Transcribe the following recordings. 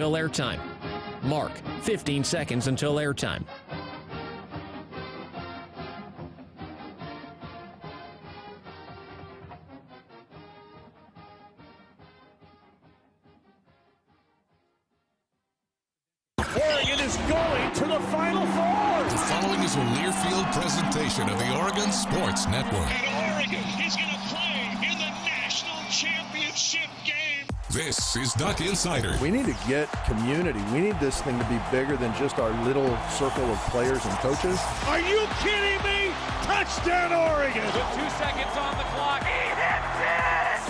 Until airtime. Mark, 15 seconds until airtime. Oregon is going to the Final Four. The following is a Learfield presentation of the Oregon Sports Network. And Oregon is going to play in the national championship game. This is Duck Insider. We need to get community. We need this thing to be bigger than just our little circle of players and coaches. Are you kidding me? Touchdown, Oregon. With 2 seconds on the clock. He hits it!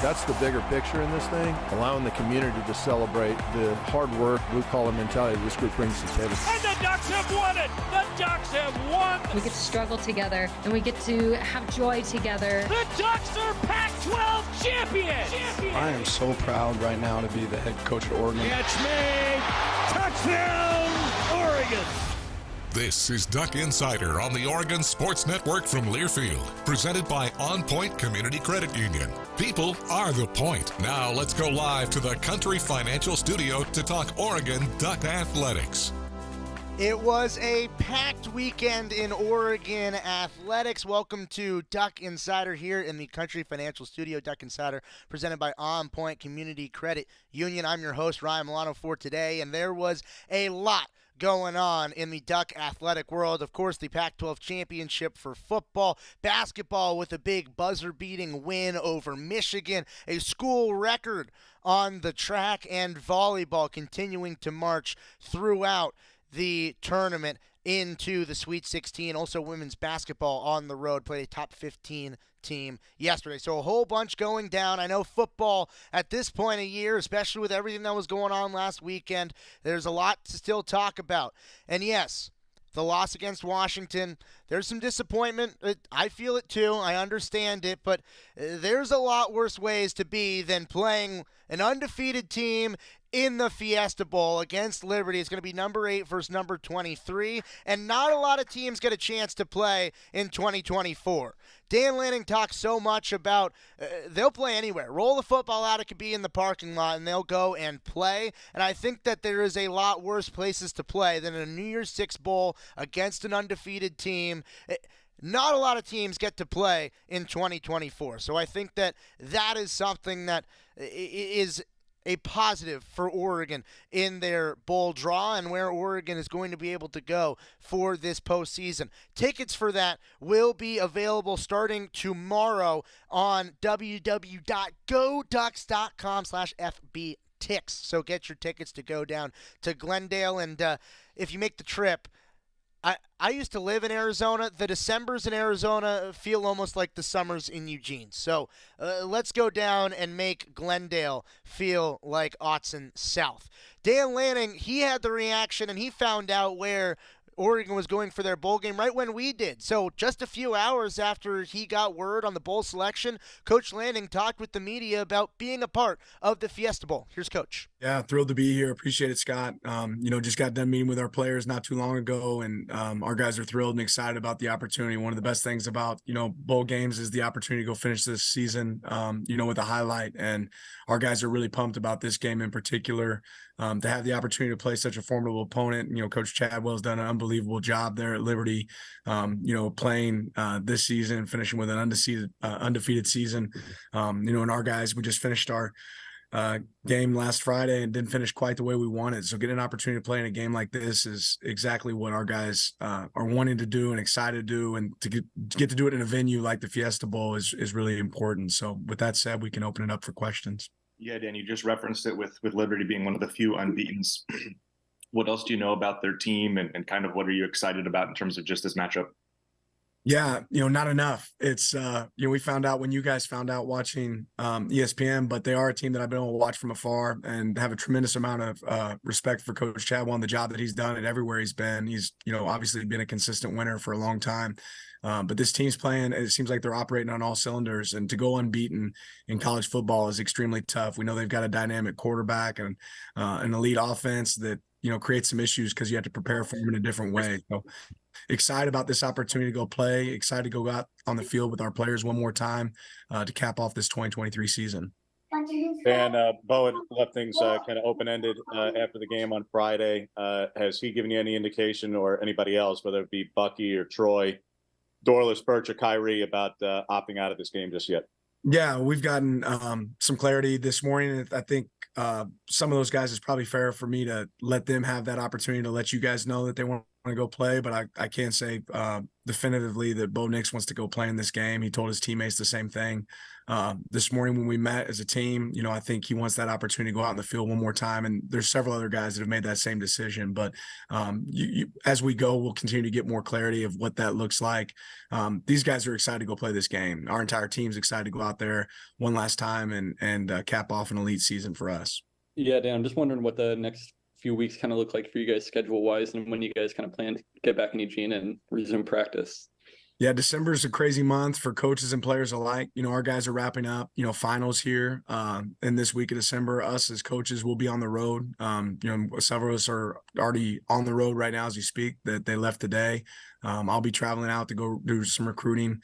That's the bigger picture in this thing, allowing the community to celebrate the hard work, blue-collar mentality this group brings to the table. And the Ducks have won it. The Ducks have won. We get to struggle together, and we get to have joy together. The Ducks are Pac-12 champions. I am so proud right now to be the head coach at Oregon. Catch made. Touchdown, Oregon. This is Duck Insider on the Oregon Sports Network from Learfield, presented by OnPoint Community Credit Union. People are the point. Now let's go live to the Country Financial Studio to talk Oregon Duck Athletics. It was a packed weekend in Oregon athletics. Welcome to Duck Insider here in the Country Financial Studio. Duck Insider presented by OnPoint Community Credit Union. I'm your host, Ryan Milano, for today, and there was a lot going on in the Duck athletic world. Of course, the Pac-12 Championship for football, basketball with a big buzzer-beating win over Michigan, a school record on the track, and volleyball continuing to march throughout the tournament into the Sweet 16. Also, women's basketball on the road played a top 15 team yesterday. So a whole bunch going down. I know football at this point of year, especially with everything that was going on last weekend, there's a lot to still talk about. And yes, the loss against Washington, there's some disappointment. I feel it too. I understand it. But there's a lot worse ways to be than playing an undefeated team in the Fiesta Bowl against Liberty. It's going to be number 8 versus number 23, and not a lot of teams get a chance to play in 2024. Dan Lanning talks so much about they'll play anywhere. Roll the football out, it could be in the parking lot, and they'll go and play. And I think that there is a lot worse places to play than a New Year's Six Bowl against an undefeated team. Not a lot of teams get to play in 2024. So I think that that is something that is a positive for Oregon in their bowl draw and where Oregon is going to be able to go for this postseason. Tickets for that will be available starting tomorrow on www.goducks.com/FBTix. So get your tickets to go down to Glendale, and if you make the trip, I used to live in Arizona. The Decembers in Arizona feel almost like the summers in Eugene. So let's go down and make Glendale feel like Autzen South. Dan Lanning, he had the reaction, and he found out where Oregon was going for their bowl game right when we did. So just a few hours after he got word on the bowl selection, Coach Lanning talked with the media about being a part of the Fiesta Bowl. Here's Coach. Yeah, thrilled to be here. Appreciate it, Scott. Just got done meeting with our players not too long ago, and our guys are thrilled and excited about the opportunity. One of the best things about, bowl games is the opportunity to go finish this season, with a highlight. And our guys are really pumped about this game in particular. To have the opportunity to play such a formidable opponent. Coach Chadwell's done an unbelievable job there at Liberty, playing this season, finishing with an undefeated season. And our guys, we just finished our game last Friday and didn't finish quite the way we wanted. So getting an opportunity to play in a game like this is exactly what our guys are wanting to do and excited to do. And to get to do it in a venue like the Fiesta Bowl is really important. So with that said, we can open it up for questions. Yeah, Dan, you just referenced it with Liberty being one of the few unbeatens. What else do you know about their team and kind of what are you excited about in terms of just this matchup? Yeah, not enough. It's, we found out when you guys found out watching ESPN, but they are a team that I've been able to watch from afar and have a tremendous amount of respect for Coach Chadwell and the job that he's done and everywhere he's been. He's, obviously been a consistent winner for a long time. But this team's playing, it seems like they're operating on all cylinders, and to go unbeaten in college football is extremely tough. We know they've got a dynamic quarterback and an elite offense that, creates some issues because you have to prepare for them in a different way. So excited about this opportunity to go play, excited to go out on the field with our players one more time to cap off this 2023 season. Dan, Bo had left things kind of open-ended after the game on Friday. Has he given you any indication, or anybody else, whether it be Bucky or Troy, Dorless, Birch, or Kyrie, about opting out of this game just yet? Yeah, we've gotten some clarity this morning. I think some of those guys, it's probably fair for me to let them have that opportunity to let you guys know that they want to go play, but I can't say definitively that Bo Nix wants to go play in this game. He told his teammates the same thing this morning when we met as a team. You know, I think he wants that opportunity to go out in the field one more time, and there's several other guys that have made that same decision. But as we go, we'll continue to get more clarity of what that looks like. These guys are excited to go play this game. Our entire team's excited to go out there one last time and cap off an elite season for us. Yeah, Dan, I'm just wondering what the next few weeks kind of look like for you guys schedule wise, and when you guys kind of plan to get back in Eugene and resume practice. Yeah, December is a crazy month for coaches and players alike. You know, our guys are wrapping up, finals here in this week of December. Us as coaches will be on the road. Several of us are already on the road right now as we speak, that they left today. I'll be traveling out to go do some recruiting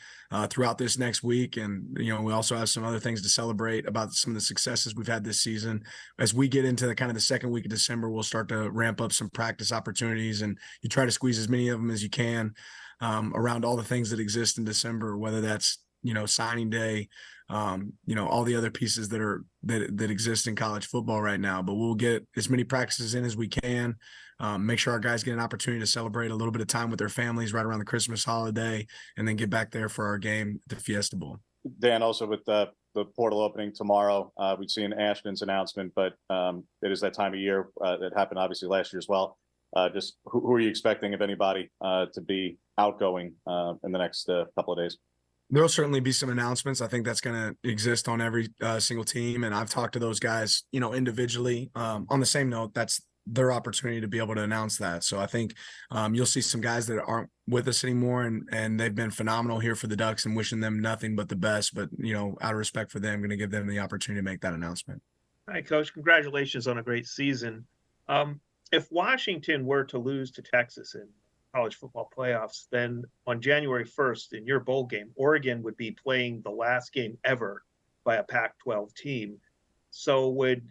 throughout this next week. And, we also have some other things to celebrate about some of the successes we've had this season. As we get into the second week of December, we'll start to ramp up some practice opportunities, and you try to squeeze as many of them as you can around all the things that exist in December, whether that's, signing day, all the other pieces that exist in college football right now. But we'll get as many practices in as we can, make sure our guys get an opportunity to celebrate a little bit of time with their families right around the Christmas holiday, and then get back there for our game at the Fiesta Bowl. Dan, also with the portal opening tomorrow, we've seen Ashton's announcement, but it is that time of year that happened obviously last year as well. Just who are you expecting, if anybody, to be outgoing in the next couple of days? There'll certainly be some announcements. I think that's going to exist on every single team. And I've talked to those guys, individually. On the same note, that's their opportunity to be able to announce that. So I think you'll see some guys that aren't with us anymore, and they've been phenomenal here for the Ducks, and wishing them nothing but the best. But, out of respect for them, I'm going to give them the opportunity to make that announcement. Hi, Coach. Congratulations on a great season. If Washington were to lose to Texas in college football playoffs, then on January 1st in your bowl game, Oregon would be playing the last game ever by a Pac-12 team. So would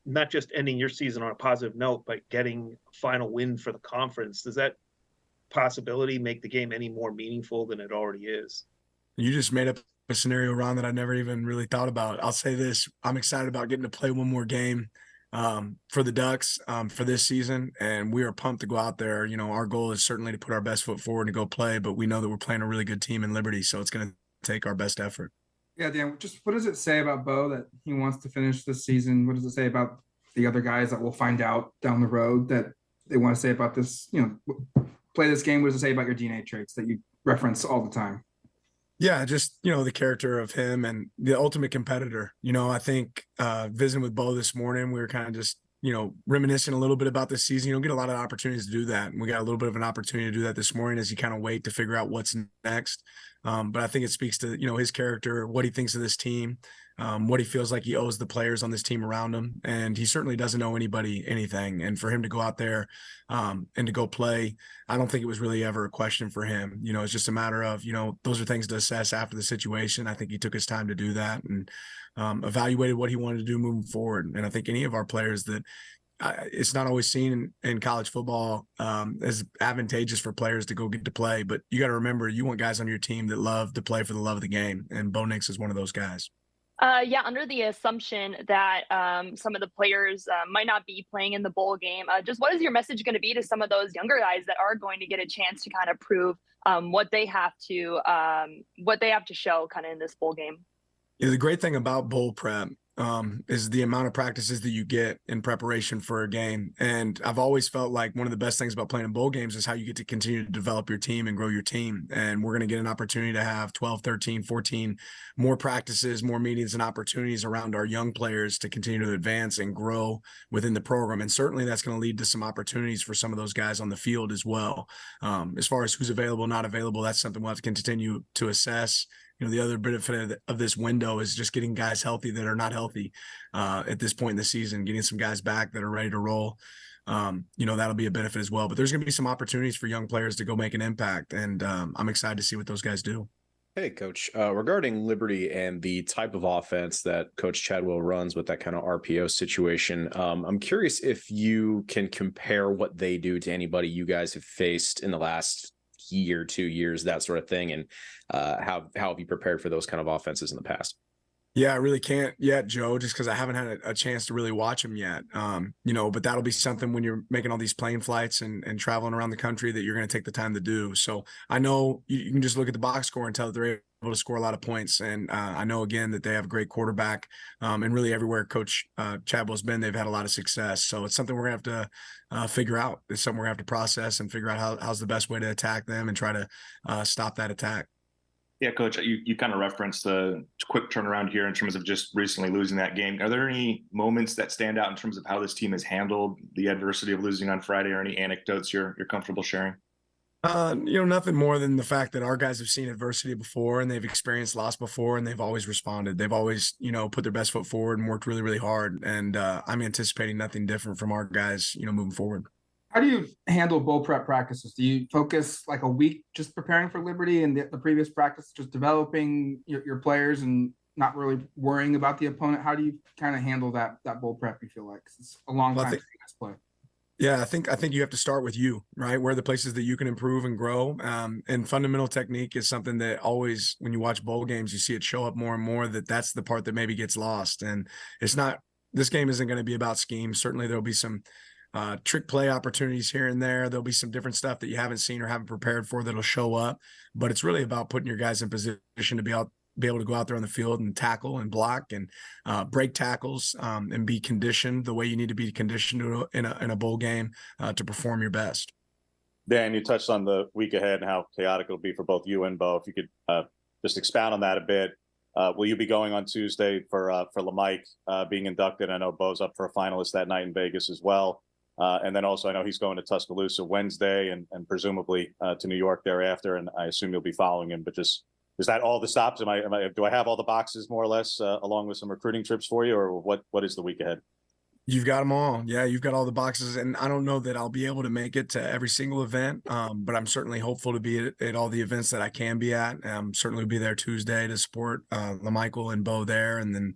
not just ending your season on a positive note, but getting a final win for the conference, does that possibility make the game any more meaningful than it already is? You just made up a scenario, Ron, that I never even really thought about. I'll say this: I'm excited about getting to play one more game for the Ducks for this season, and we are pumped to go out there. Our goal is certainly to put our best foot forward and go play, but we know that we're playing a really good team in Liberty, so it's going to take our best effort. Yeah, Dan, just what does it say about Bo that he wants to finish this season? What does it say about the other guys that we'll find out down the road that they want to say about this, play this game? What does it say about your DNA traits that you reference all the time? Yeah, just, the character of him and the ultimate competitor. I think visiting with Bo this morning, we were kind of just, reminiscing a little bit about this season. You don't get a lot of opportunities to do that. And we got a little bit of an opportunity to do that this morning as you kind of wait to figure out what's next. But I think it speaks to, his character, what he thinks of this team, what he feels like he owes the players on this team around him. And he certainly doesn't owe anybody anything. And for him to go out there and to go play, I don't think it was really ever a question for him. It's just a matter of, those are things to assess after the situation. I think he took his time to do that and evaluated what he wanted to do moving forward. And I think any of our players that it's not always seen in college football as advantageous for players to go get to play. But you got to remember, you want guys on your team that love to play for the love of the game. And Bo Nix is one of those guys. Yeah, under the assumption that some of the players might not be playing in the bowl game, just what is your message going to be to some of those younger guys that are going to get a chance to kind of prove what they have to show kind of in this bowl game? The great thing about bowl prep is the amount of practices that you get in preparation for a game. And I've always felt like one of the best things about playing in bowl games is how you get to continue to develop your team and grow your team. And we're going to get an opportunity to have 12, 13, 14 more practices, more meetings and opportunities around our young players to continue to advance and grow within the program. And certainly that's going to lead to some opportunities for some of those guys on the field as well. As far as who's available, not available, that's something we'll have to continue to assess. The other benefit of this window is just getting guys healthy that are not healthy at this point in the season, getting some guys back that are ready to roll. That'll be a benefit as well. But there's going to be some opportunities for young players to go make an impact. And I'm excited to see what those guys do. Hey, Coach. Regarding Liberty and the type of offense that Coach Chadwell runs with that kind of RPO situation, I'm curious if you can compare what they do to anybody you guys have faced in the last year, 2 years, that sort of thing, and how have you prepared for those kind of offenses in the past? Yeah, I really can't yet, Joe, just because I haven't had a chance to really watch them yet. But that'll be something when you're making all these plane flights and traveling around the country that you're going to take the time to do. So I know you can just look at the box score and tell that they're able to score a lot of points. And I know, again, that they have a great quarterback. And really everywhere Coach Chadwell's been, they've had a lot of success. So it's something we're going to have to figure out. It's something we're going to have to process and figure out how's the best way to attack them and try to stop that attack. Yeah, Coach, you kind of referenced the quick turnaround here in terms of just recently losing that game. Are there any moments that stand out in terms of how this team has handled the adversity of losing on Friday, or any anecdotes you're comfortable sharing? Nothing more than the fact that our guys have seen adversity before and they've experienced loss before, and they've always responded. They've always, put their best foot forward and worked really, really hard. And I'm anticipating nothing different from our guys, moving forward. How do you handle bowl prep practices? Do you focus like a week just preparing for Liberty and the previous practice just developing your players and not really worrying about the opponent? How do you kind of handle that bowl prep, you feel like? It's a long time to play. Yeah, I think you have to start with you, right? Where are the places that you can improve and grow? And fundamental technique is something that always, when you watch bowl games, you see it show up more and more, that's the part that maybe gets lost. And this game isn't going to be about scheme. Certainly there'll be some trick play opportunities here and there. There'll be some different stuff that you haven't seen or haven't prepared for that'll show up, but it's really about putting your guys in position to be able to go out there on the field and tackle and block and break tackles and be conditioned the way you need to be conditioned in a bowl game to perform your best. Dan, you touched on the week ahead and how chaotic it'll be for both you and Bo. If you could just expound on that a bit. Will you be going on Tuesday for LeMike being inducted? I know Bo's up for a finalist that night in Vegas as well. And then also I know he's going to Tuscaloosa Wednesday and presumably to New York thereafter. And I assume you'll be following him, but just, is that all the stops? Do I have all the boxes more or less along with some recruiting trips for you, or what is the week ahead? You've got them all. Yeah, you've got all the boxes. And I don't know that I'll be able to make it to every single event, but I'm certainly hopeful to be at all the events that I can be at. Certainly be there Tuesday to support LaMichael and Bo there. And then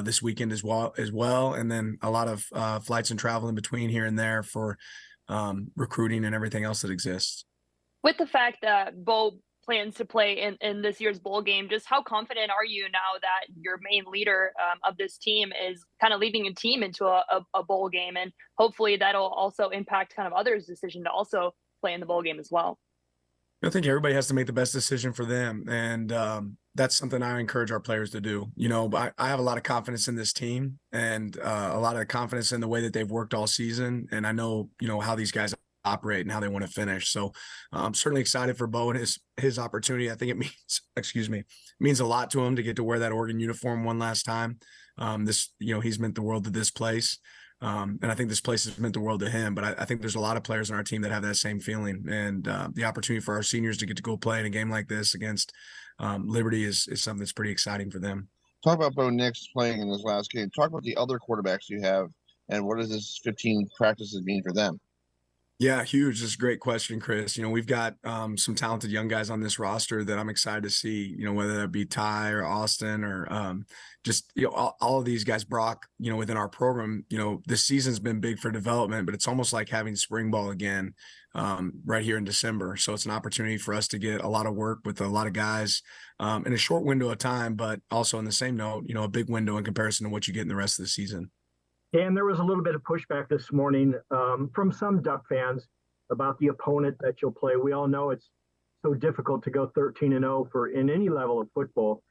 this weekend as well. And then a lot of flights and travel in between here and there for recruiting and everything else that exists. With the fact that Bo plans to play in this year's bowl game, just how confident are you now that your main leader of this team is kind of leading a team into a bowl game, and hopefully that'll also impact kind of others' decision to also play in the bowl game as well? I think everybody has to make the best decision for them, and that's something I encourage our players to do. I have a lot of confidence in this team and a lot of confidence in the way that they've worked all season, and I know how these guys operate and how they want to finish. So I'm certainly excited for Bo and his opportunity. I think it means a lot to him to get to wear that Oregon uniform one last time. He's meant the world to this place. And I think this place has meant the world to him, but I think there's a lot of players on our team that have that same feeling, and the opportunity for our seniors to get to go play in a game like this against Liberty is something that's pretty exciting for them. Talk about Bo Nix playing in this last game. Talk about the other quarterbacks you have and what does this 15 practices mean for them? Yeah, huge. That's a great question, Chris. We've got some talented young guys on this roster that I'm excited to see, whether that be Ty or Austin or all of these guys, Brock, within our program. This season's been big for development, but it's almost like having spring ball again right here in December. So it's an opportunity for us to get a lot of work with a lot of guys in a short window of time, but also on the same note, a big window in comparison to what you get in the rest of the season. And there was a little bit of pushback this morning from some Duck fans about the opponent that you'll play. We all know it's so difficult to go 13-0 in any level of football.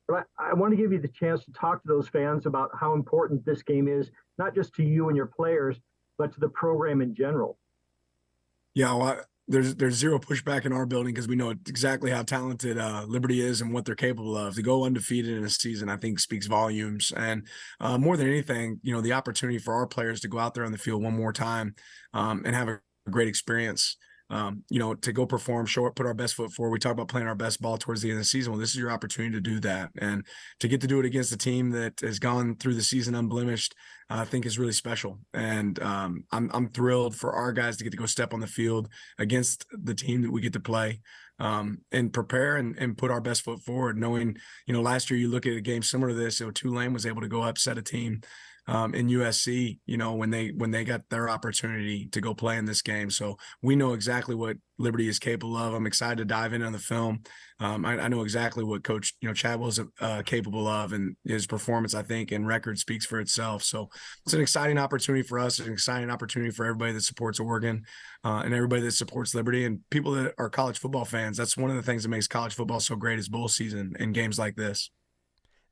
But I want to give you the chance to talk to those fans about how important this game is, not just to you and your players, but to the program in general. Yeah, well, there's zero pushback in our building because we know exactly how talented Liberty is and what they're capable of. To go undefeated in a season, I think, speaks volumes. And more than anything, the opportunity for our players to go out there on the field one more time and have a great experience to go perform, put our best foot forward. We talk about playing our best ball towards the end of the season. Well, this is your opportunity to do that. And to get to do it against a team that has gone through the season unblemished, I think is really special. And I'm thrilled for our guys to get to go step on the field against the team that we get to play, and prepare and put our best foot forward, knowing, last year you look at a game similar to this, Tulane was able to go upset a team in USC, when they got their opportunity to go play in this game. So we know exactly what Liberty is capable of. I'm excited to dive in on the film. I know exactly what Coach Chadwell is capable of, and his performance, I think, and record speaks for itself. So it's an exciting opportunity for us, an exciting opportunity for everybody that supports Oregon, and everybody that supports Liberty, and people that are college football fans. That's one of the things that makes college football so great, is bowl season and games like this.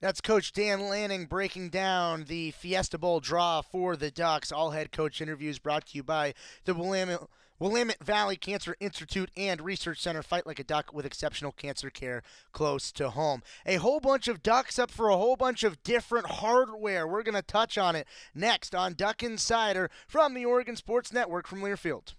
That's Coach Dan Lanning breaking down the Fiesta Bowl draw for the Ducks. All head coach interviews brought to you by the Willamette Valley Cancer Institute and Research Center. Fight like a Duck with exceptional cancer care close to home. A whole bunch of Ducks up for a whole bunch of different hardware. We're going to touch on it next on Duck Insider from the Oregon Sports Network from Learfield.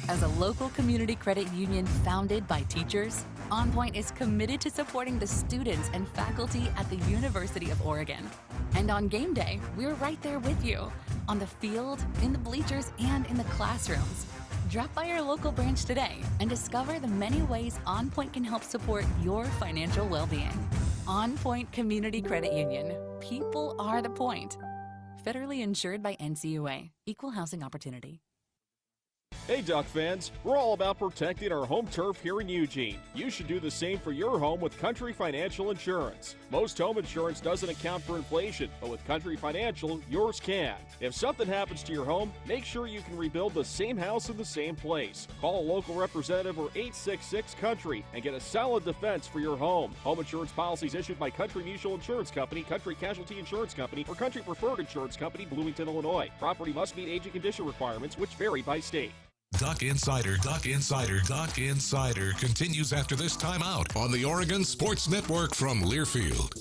As a local community credit union founded by teachers, OnPoint is committed to supporting the students and faculty at the University of Oregon. And on game day, we're right there with you, on the field, in the bleachers, and in the classrooms. Drop by our local branch today and discover the many ways OnPoint can help support your financial well-being. OnPoint Community Credit Union. People are the point. Federally insured by NCUA. Equal housing opportunity. Hey Duck fans, we're all about protecting our home turf here in Eugene. You should do the same for your home with Country Financial Insurance. Most home insurance doesn't account for inflation, but with Country Financial, yours can. If something happens to your home, make sure you can rebuild the same house in the same place. Call a local representative or 866-COUNTRY and get a solid defense for your home. Home insurance policies issued by Country Mutual Insurance Company, Country Casualty Insurance Company, or Country Preferred Insurance Company, Bloomington, Illinois. Property must meet age and condition requirements, which vary by state. Duck Insider continues after this timeout on the Oregon Sports Network from Learfield.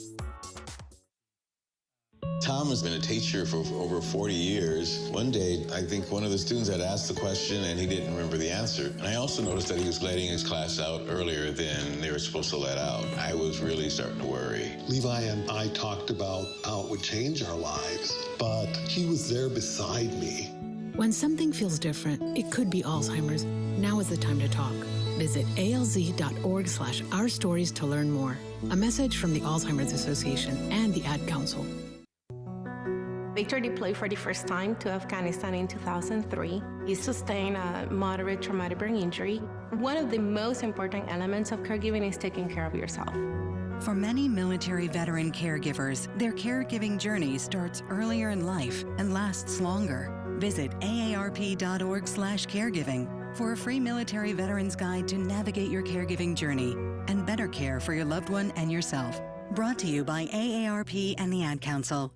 Tom has been a teacher for over 40 years. One day, I think one of the students had asked the question and he didn't remember the answer. And I also noticed that he was letting his class out earlier than they were supposed to let out. I was really starting to worry. Levi and I talked about how it would change our lives, but he was there beside me. When something feels different, it could be Alzheimer's. Now is the time to talk. Visit alz.org/ourstories to learn more. A message from the Alzheimer's Association and the Ad Council. Victor deployed for the first time to Afghanistan in 2003. He sustained a moderate traumatic brain injury. One of the most important elements of caregiving is taking care of yourself. For many military veteran caregivers, their caregiving journey starts earlier in life and lasts longer. Visit aarp.org/caregiving for a free military veterans guide to navigate your caregiving journey and better care for your loved one and yourself. Brought to you by AARP and the Ad Council.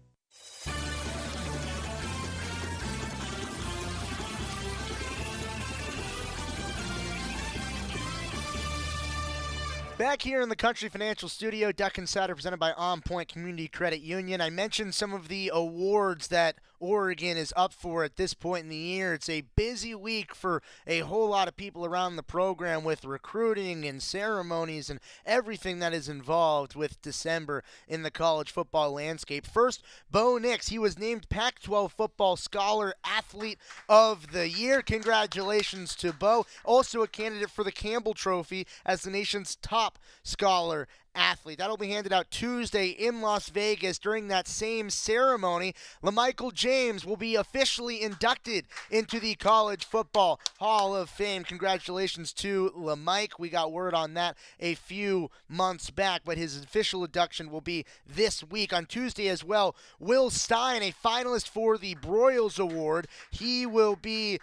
Back here in the Country Financial Studio, Duck Insider presented by OnPoint Community Credit Union. I mentioned some of the awards that Oregon is up for at this point in the year. It's a busy week for a whole lot of people around the program with recruiting and ceremonies and everything that is involved with December in the college football landscape. First, Bo Nix. He was named Pac-12 Football Scholar Athlete of the Year. Congratulations to Bo. Also a candidate for the Campbell Trophy as the nation's top scholar athlete. That'll be handed out Tuesday in Las Vegas. During that same ceremony, LaMichael James will be officially inducted into the College Football Hall of Fame. Congratulations to LaMike. We got word on that a few months back, but his official induction will be this week. On Tuesday as well, Will Stein, a finalist for the Broyles Award. He will be,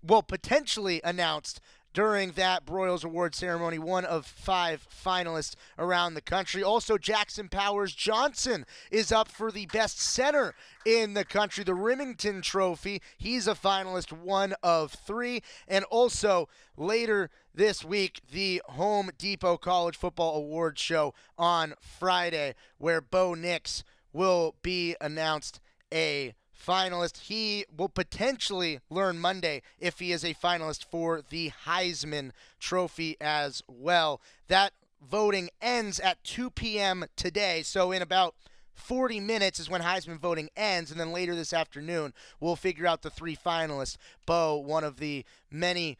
potentially announced during that Broyles Award ceremony, one of 5 finalists around the country. Also, Jackson Powers Johnson is up for the best center in the country, the Remington Trophy. He's a finalist, one of 3. And also, later this week, the Home Depot College Football Award Show on Friday, where Bo Nix will be announced a finalist. He will potentially learn Monday if he is a finalist for the Heisman Trophy as well. That voting ends at 2 p.m. today, so in about 40 minutes is when Heisman voting ends, and then later this afternoon we'll figure out the 3 finalists. Bo, one of the many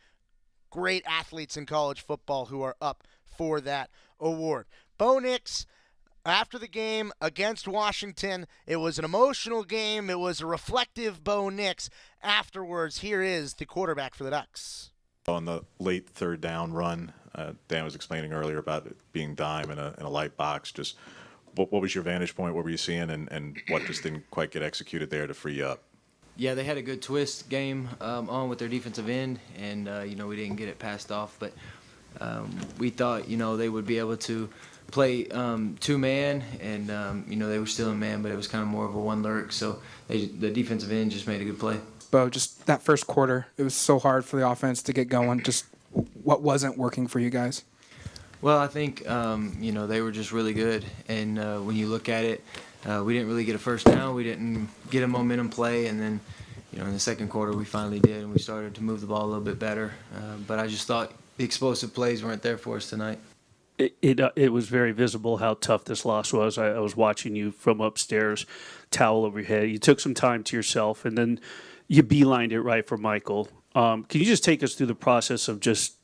great athletes in college football who are up for that award. Bo Nix, after the game against Washington, it was an emotional game. It was a reflective Bo Nix. Afterwards, here is the quarterback for the Ducks. On the late third down run, Dan was explaining earlier about it being dime in a light box. Just what was your vantage point? What were you seeing, and what just didn't quite get executed there to free you up? Yeah, they had a good twist game on with their defensive end, and we didn't get it passed off. But we thought they would be able to play 2-man, and they were still in man, but it was kind of more of a one lurk. So the defensive end just made a good play. Bo, just that first quarter, it was so hard for the offense to get going. Just what wasn't working for you guys? Well, I think they were just really good, and when you look at it, we didn't really get a first down. We didn't get a momentum play, and then in the second quarter we finally did, and we started to move the ball a little bit better. But I just thought the explosive plays weren't there for us tonight. It was very visible how tough this loss was. I was watching you from upstairs, towel over your head. You took some time to yourself, and then you beelined it right for Michael. Can you just take us through the process of just,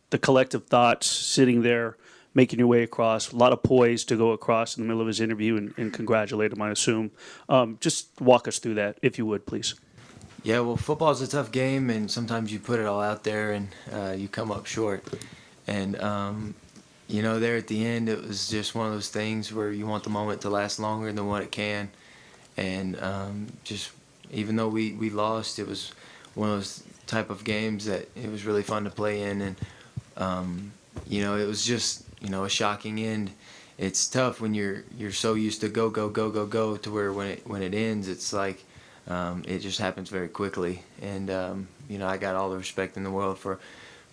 the collective thoughts, sitting there, making your way across, a lot of poise to go across in the middle of his interview and congratulate him, I assume. Just walk us through that, if you would, please. Yeah, well, football is a tough game, and sometimes you put it all out there and you come up short. And, there at the end, it was just one of those things where you want the moment to last longer than what it can. And just even though we lost, it was one of those type of games that it was really fun to play in. And, it was just, a shocking end. It's tough when you're so used to go to where when it ends, it's like it just happens very quickly. And, I got all the respect in the world for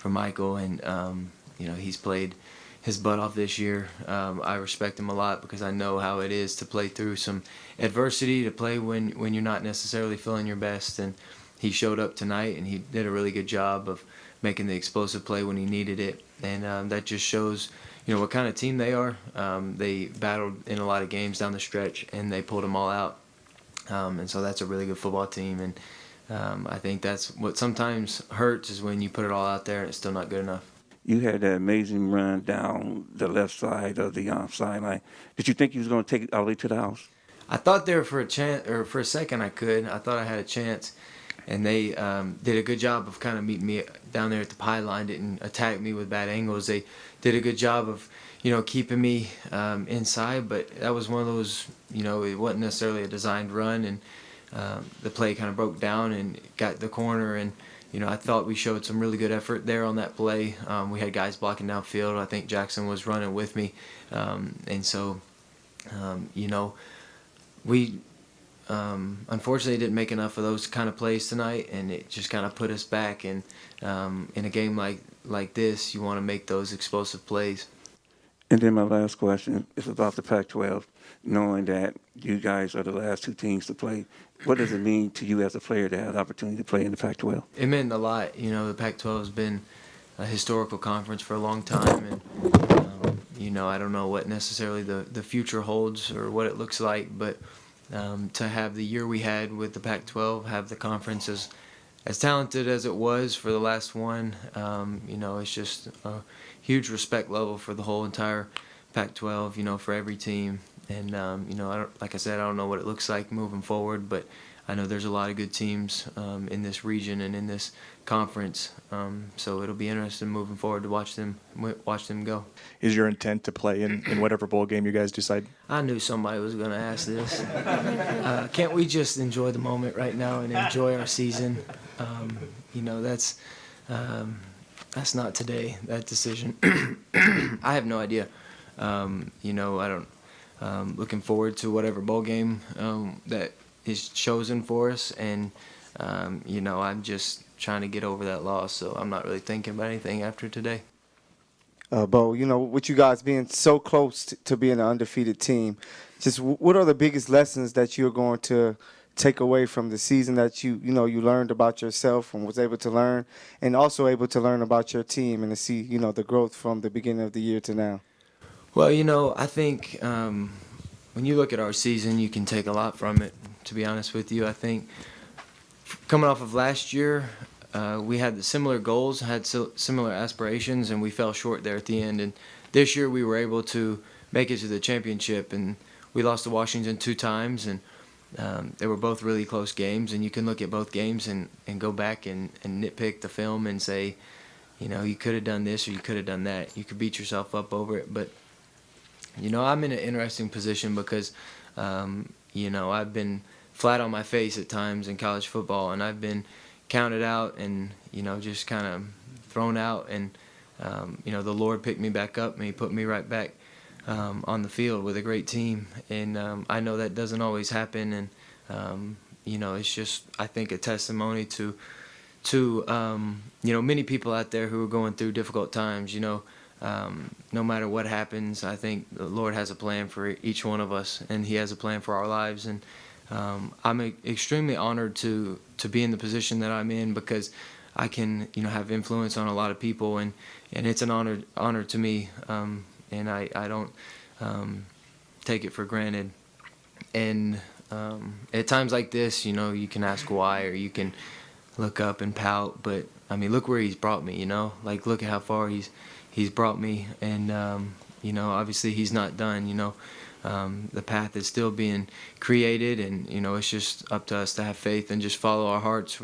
Michael, and, he's played his butt off this year. I respect him a lot because I know how it is to play through some adversity, to play when you're not necessarily feeling your best. And he showed up tonight, and he did a really good job of making the explosive play when he needed it. And that just shows, what kind of team they are. They battled in a lot of games down the stretch, and they pulled them all out. And so that's a really good football team. And I think that's what sometimes hurts, is when you put it all out there and it's still not good enough. You had that amazing run down the left side of the sideline. Did you think you was going to take it all the way to the house? I thought there for a second I could. I thought I had a chance, and they did a good job of kind of meeting me down there at the pylon. Didn't attack me with bad angles. They did a good job of keeping me inside. But that was one of those, it wasn't necessarily a designed run, and the play kind of broke down and got the corner. And I thought we showed some really good effort there on that play. We had guys blocking downfield. I think Jackson was running with me. And so, we unfortunately didn't make enough of those kind of plays tonight, and it just kind of put us back. And in a game like this, you want to make those explosive plays. And then my last question is about the Pac-12, knowing that you guys are the last 2 teams to play. What does it mean to you as a player to have the opportunity to play in the Pac-12? It meant a lot. The Pac-12 has been a historical conference for a long time, and I don't know what necessarily the future holds or what it looks like, but to have the year we had with the Pac-12, have the conference as talented as it was for the last one, it's just a huge respect level for the whole entire Pac-12, for every team. And, like I said, I don't know what it looks like moving forward, but I know there's a lot of good teams in this region and in this conference. So it'll be interesting moving forward to watch them go. Is your intent to play in whatever bowl game you guys decide? I knew somebody was going to ask this. Can't we just enjoy the moment right now and enjoy our season? That's not today, that decision. I have no idea. I don't. Looking forward to whatever bowl game that is chosen for us, and I'm just trying to get over that loss, so I'm not really thinking about anything after today. Bo, with you guys being so close to being an undefeated team, just what are the biggest lessons that you're going to take away from the season that you learned about yourself and was able to learn, and also able to learn about your team and to see, the growth from the beginning of the year to now? Well, I think when you look at our season, you can take a lot from it, to be honest with you. I think coming off of last year, we had similar goals, had similar aspirations, and we fell short there at the end. And this year we were able to make it to the championship, and we lost to Washington 2 times, and they were both really close games. And you can look at both games and go back and nitpick the film and say, you could have done this or you could have done that. You could beat yourself up over it. But, I'm in an interesting position because, I've been flat on my face at times in college football, and I've been counted out and, just kind of thrown out. And, the Lord picked me back up and He put me right back on the field with a great team. And I know that doesn't always happen. And, it's just, I think, a testimony to many people out there who are going through difficult times. No matter what happens, I think the Lord has a plan for each one of us, and He has a plan for our lives. And I'm extremely honored to be in the position that I'm in, because I can, have influence on a lot of people, and it's an honor to me, and I don't take it for granted. And at times like this, you can ask why, or you can look up and pout, but look where He's brought me. Look at how far He's brought me, and obviously He's not done. The path is still being created, and it's just up to us to have faith and just follow our hearts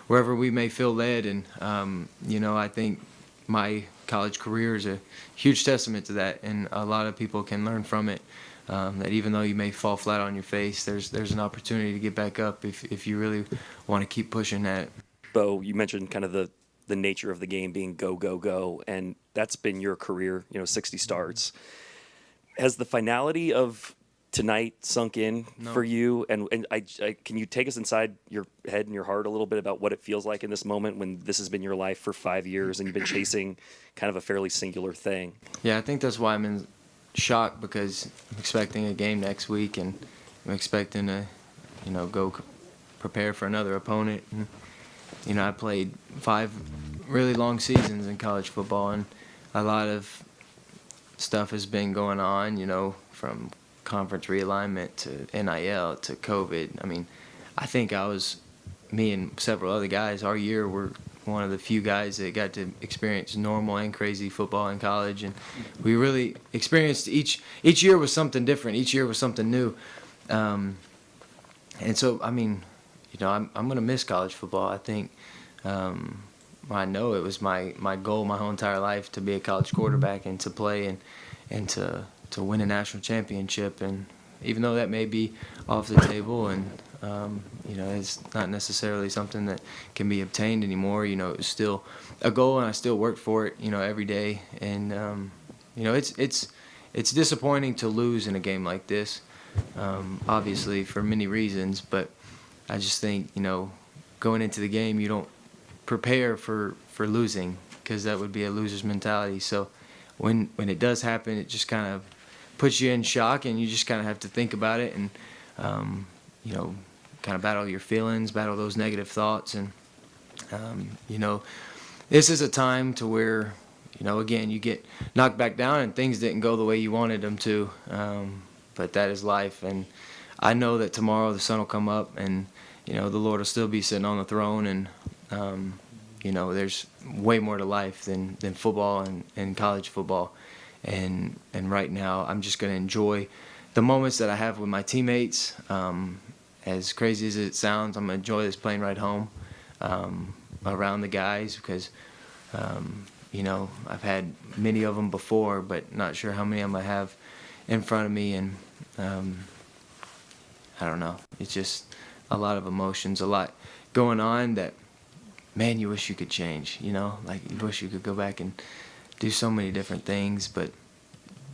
wherever we may feel led. And I think my college career is a huge testament to that, and a lot of people can learn from it. That even though you may fall flat on your face, there's an opportunity to get back up if you really want to keep pushing at it. Bo, you mentioned kind of the nature of the game being go, go, go, and that's been your career, 60 starts. Has the finality of tonight sunk in for you? And I can you take us inside your head and your heart a little bit about what it feels like in this moment when this has been your life for 5 years and you've been chasing kind of a fairly singular thing? Yeah, I think that's why I'm in shock, because I'm expecting a game next week, and I'm expecting to, go prepare for another opponent. And, I played 5 really long seasons in college football, and a lot of stuff has been going on, from conference realignment to NIL to COVID. I think me and several other guys, our year, were one of the few guys that got to experience normal and crazy football in college, and we really experienced each year was something different. Each year was something new, and so I'm gonna miss college football. I think I know it was my goal my whole entire life to be a college quarterback and to play and to win a national championship. And even though that may be off the table and it's not necessarily something that can be obtained anymore, it's still a goal, and I still work for it, every day. And it's disappointing to lose in a game like this, obviously for many reasons. But I just think going into the game, you don't prepare for losing, because that would be a loser's mentality. So when it does happen, it just kind of puts you in shock, and you just kind of have to think about it and kind of battle your feelings, battle those negative thoughts. And this is a time to where again, you get knocked back down and things didn't go the way you wanted them to, but that is life. And I know that tomorrow the sun will come up, and the Lord will still be sitting on the throne, and there's way more to life than football and college football. And right now, I'm just going to enjoy the moments that I have with my teammates. As crazy as it sounds, I'm going to enjoy this plane ride home around the guys, because I've had many of them before, but not sure how many I'm going to have in front of me. And I don't know. It's just a lot of emotions, a lot going on that, man, you wish you could change, you wish you could go back and do so many different things. But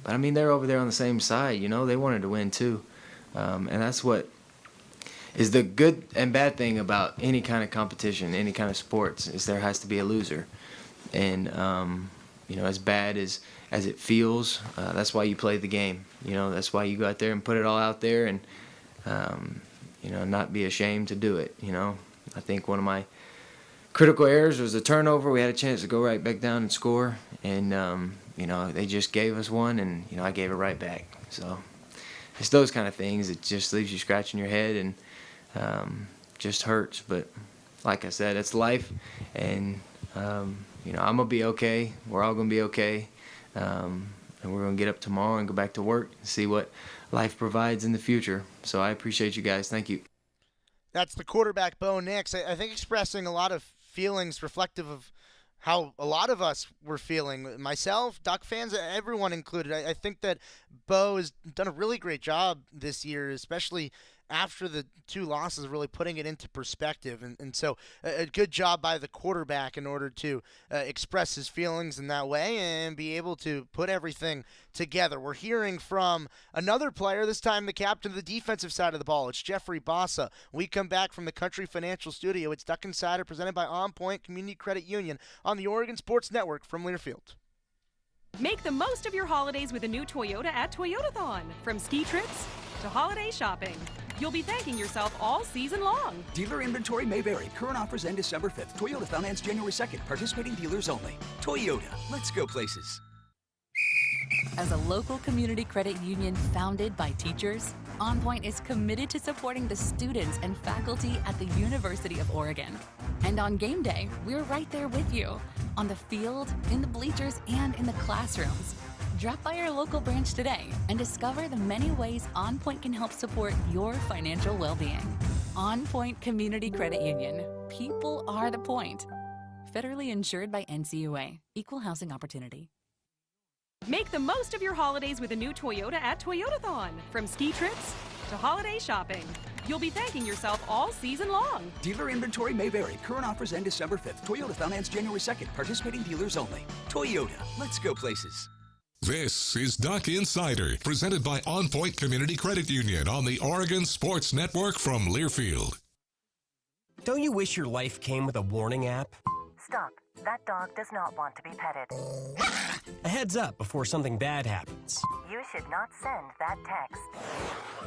they're over there on the same side, they wanted to win too. And that's what is the good and bad thing about any kind of competition, any kind of sports, is there has to be a loser. And, as bad as it feels, that's why you play the game. That's why you go out there and put it all out there. And, not be ashamed to do it. I think one of my critical errors was a turnover. We had a chance to go right back down and score, and they just gave us one, and I gave it right back. So it's those kind of things. It just leaves you scratching your head and just hurts. But like I said, it's life, and I'm gonna be okay. We're all gonna be okay, and we're gonna get up tomorrow and go back to work and see what life provides in the future. So I appreciate you guys. Thank you. That's the quarterback, Bo Nix. I think expressing a lot of feelings reflective of how a lot of us were feeling. Myself, Duck fans, everyone included. I think that Bo has done a really great job this year, especially after the 2 losses, really putting it into perspective. And so a good job by the quarterback in order to express his feelings in that way and be able to put everything together. We're hearing from another player, this time the captain of the defensive side of the ball. It's Jeffrey Bosa. We come back from the Country Financial Studio. It's Duck Insider presented by OnPoint Community Credit Union on the Oregon Sports Network from Learfield. Make the most of your holidays with a new Toyota at Toyotathon. From ski trips to holiday shopping, you'll be thanking yourself all season long. Dealer inventory may vary. Current offers end December 5th. Toyotathon ends January 2nd. Participating dealers only. Toyota. Let's go places. As a local community credit union founded by teachers, OnPoint is committed to supporting the students and faculty at the University of Oregon. And on game day, we're right there with you, on the field, in the bleachers, and in the classrooms. Drop by our local branch today and discover the many ways OnPoint can help support your financial well-being. OnPoint Community Credit Union. People are the point. Federally insured by NCUA. Equal housing opportunity. Make the most of your holidays with a new Toyota at Toyotathon. From ski trips to holiday shopping, you'll be thanking yourself all season long. Dealer inventory may vary. Current offers end December 5th. Toyotathon ends January 2nd. Participating dealers only. Toyota. Let's go places. This is Duck Insider, presented by OnPoint Community Credit Union on the Oregon Sports Network from Learfield. Don't you wish your life came with a warning app? Stop. That dog does not want to be petted. A heads up before something bad happens. You should not send that text.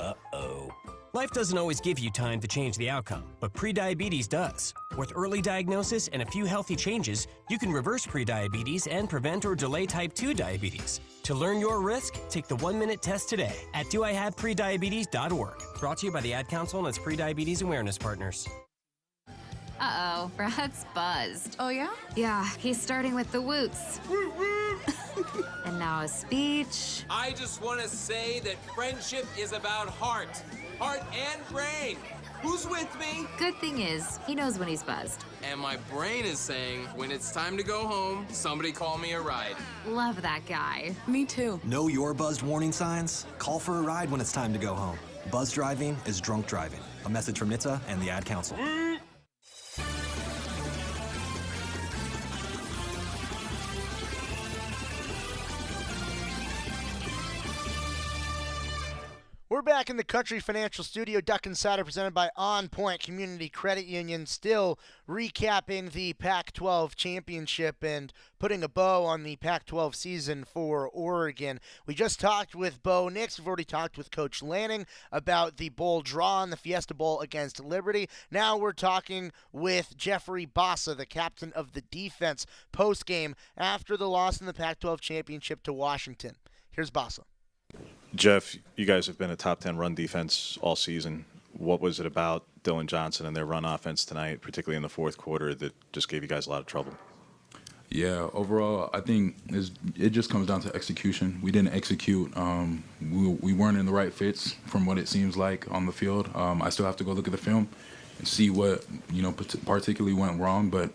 Uh-oh. Life doesn't always give you time to change the outcome, but prediabetes does. With early diagnosis and a few healthy changes, you can reverse prediabetes and prevent or delay type 2 diabetes. To learn your risk, take the 1-minute test today at doihaveprediabetes.org. Brought to you by the Ad Council and its prediabetes awareness partners. Uh-oh, Brad's buzzed. Oh, yeah? Yeah, he's starting with the woots. And now a speech. I just want to say that friendship is about heart and brain. Who's with me? Good thing is, he knows when he's buzzed. And my brain is saying, when it's time to go home, somebody call me a ride. Love that guy. Me too. Know your buzzed warning signs? Call for a ride when it's time to go home. Buzz driving is drunk driving. A message from NHTSA and the Ad Council. We're back in the Country Financial Studio. Duck Insider presented by OnPoint Community Credit Union. Still recapping the Pac-12 Championship and putting a bow on the Pac-12 season for Oregon. We just talked with Bo Nix. We've already talked with Coach Lanning about the bowl draw in the Fiesta Bowl against Liberty. Now we're talking with Jeffrey Bosa, the captain of the defense, post-game after the loss in the Pac-12 Championship to Washington. Here's Bosa. Jeff, you guys have been a top 10 run defense all season. What was it about Dylan Johnson and their run offense tonight, particularly in the fourth quarter, that just gave you guys a lot of trouble? Yeah, overall, I think it just comes down to execution. We didn't execute. We weren't in the right fits from what it seems like on the field. I still have to go look at the film and see what, particularly went wrong. But,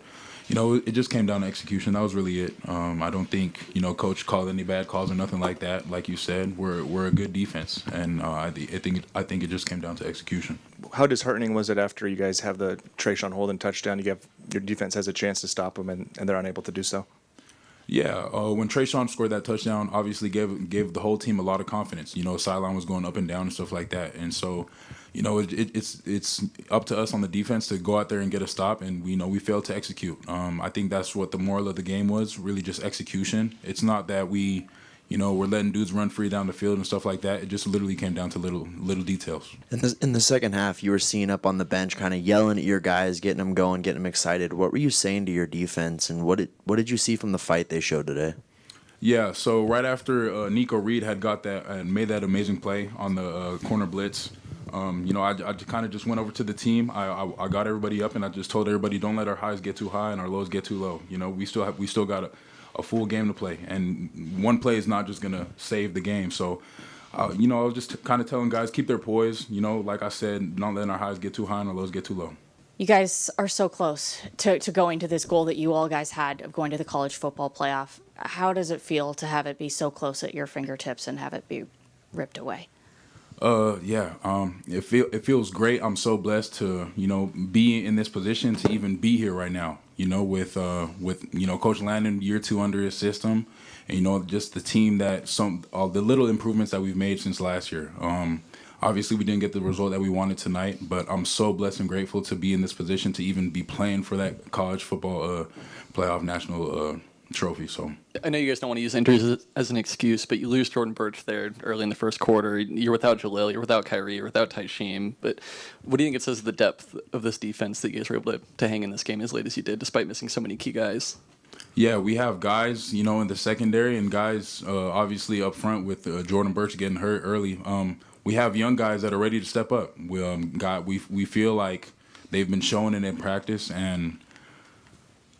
it just came down to execution. That was really it. I don't think, Coach called any bad calls or nothing like that. Like you said, we're a good defense, and I think it just came down to execution. How disheartening was it after you guys have the Trayshawn Holden touchdown? Your defense has a chance to stop them, and they're unable to do so. Yeah, when Trayshawn scored that touchdown, obviously gave the whole team a lot of confidence. Sideline was going up and down and stuff like that, and so. It's up to us on the defense to go out there and get a stop, and we failed to execute. I think that's what the moral of the game was, really just execution. It's not that we, we're letting dudes run free down the field and stuff like that. It just literally came down to little details. In the second half, you were seen up on the bench kind of yelling at your guys, getting them going, getting them excited. What were you saying to your defense, and what did you see from the fight they showed today? Yeah, so right after Nico Reed had got that and made that amazing play on the corner blitz, I kind of just went over to the team. I got everybody up, and I just told everybody, don't let our highs get too high and our lows get too low. We still got a full game to play, and one play is not just gonna save the game. So, I was just kind of telling guys, keep their poise. Like I said, not letting our highs get too high and our lows get too low. You guys are so close to going to this goal that you all guys had of going to the college football playoff. How does it feel to have it be so close at your fingertips and have it be ripped away? It feels great. I'm so blessed to, be in this position to even be here right now, with Coach Lanning, year 2 under his system, and, just the team all the little improvements that we've made since last year. Obviously, we didn't get the result that we wanted tonight, but I'm so blessed and grateful to be in this position to even be playing for that college football playoff national trophy. So I know you guys don't want to use injuries as an excuse, but you lose Jordan Birch there early in the first quarter. You're without Jalil, you're without Kyrie, you're without Taishim. But what do you think it says of the depth of this defense that you guys were able to hang in this game as late as you did, despite missing so many key guys? Yeah, we have guys, in the secondary and guys obviously up front with Jordan Birch getting hurt early. We have young guys that are ready to step up. We feel like they've been showing it in practice, and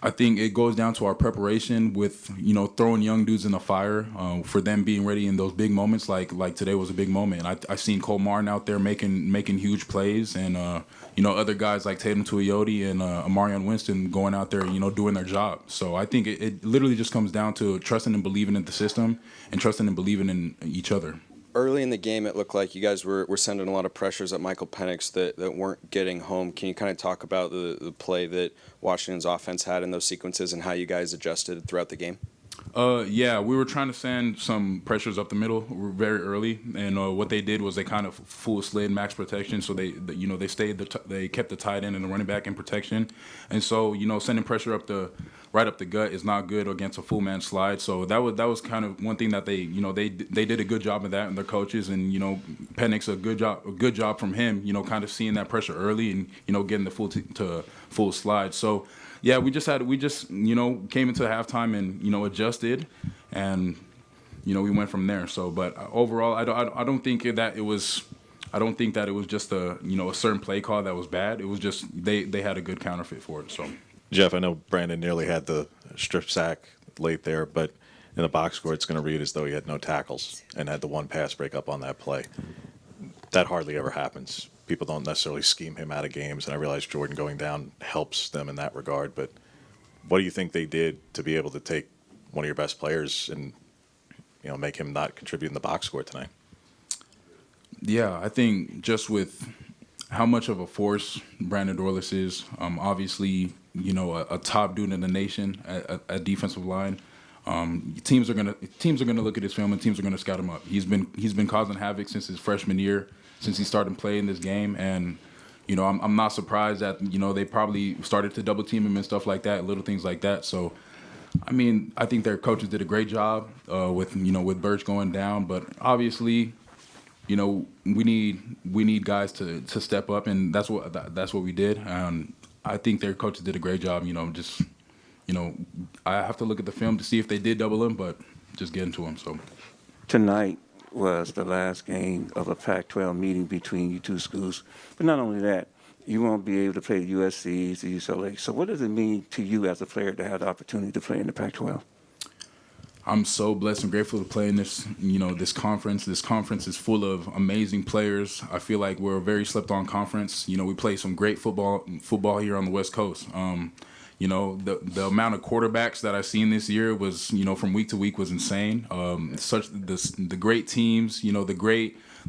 I think it goes down to our preparation with, throwing young dudes in the fire for them being ready in those big moments. Like today was a big moment. I seen Cole Martin out there making huge plays, and other guys like Tatum Tuioti and Amarion Winston going out there, doing their job. So I think it literally just comes down to trusting and believing in the system and trusting and believing in each other. Early in the game, it looked like you guys were sending a lot of pressures at Michael Penix that weren't getting home. Can you kind of talk about the play that Washington's offense had in those sequences and how you guys adjusted throughout the game? Yeah, we were trying to send some pressures up the middle very early, and what they did was they kind of full slid max protection. So they kept the tight end and the running back in protection, and so sending pressure right up the gut is not good against a full man slide. So that was kind of one thing that they did a good job of that, and their coaches, and Penix a good job from him, kind of seeing that pressure early and getting the full slide. So. Yeah, we just came into halftime and adjusted, and we went from there. So, but overall, I don't think that it was just a certain play call that was bad. It was just they had a good counterfeit for it. So, Jeff, I know Brandon nearly had the strip sack late there, but in the box score, it's going to read as though he had no tackles and had the one pass break up on that play. That hardly ever happens. People don't necessarily scheme him out of games, and I realize Jordan going down helps them in that regard, but what do you think they did to be able to take one of your best players and make him not contribute in the box score tonight? Yeah, I think just with how much of a force Brandon Dorlus is, obviously, a top dude in the nation at defensive line. Teams are gonna look at his film, and teams are gonna scout him up. He's been causing havoc since his freshman year, since he started playing this game, and I'm not surprised that they probably started to double team him and stuff like that, little things like that. So, I mean, I think their coaches did a great job with Birch going down, but obviously, we need guys to step up, and that's what we did. I think their coaches did a great job. I have to look at the film to see if they did double him, but just getting to him. So tonight was the last game of a Pac-12 meeting between you two schools. But not only that, you won't be able to play the USCs, the UCLA. So what does it mean to you as a player to have the opportunity to play in the Pac-12? I'm so blessed and grateful to play in this, this conference. This conference is full of amazing players. I feel like we're a very slept-on conference. We play some great football here on the West Coast. The amount of quarterbacks that I've seen this year was, from week to week was insane. The great teams,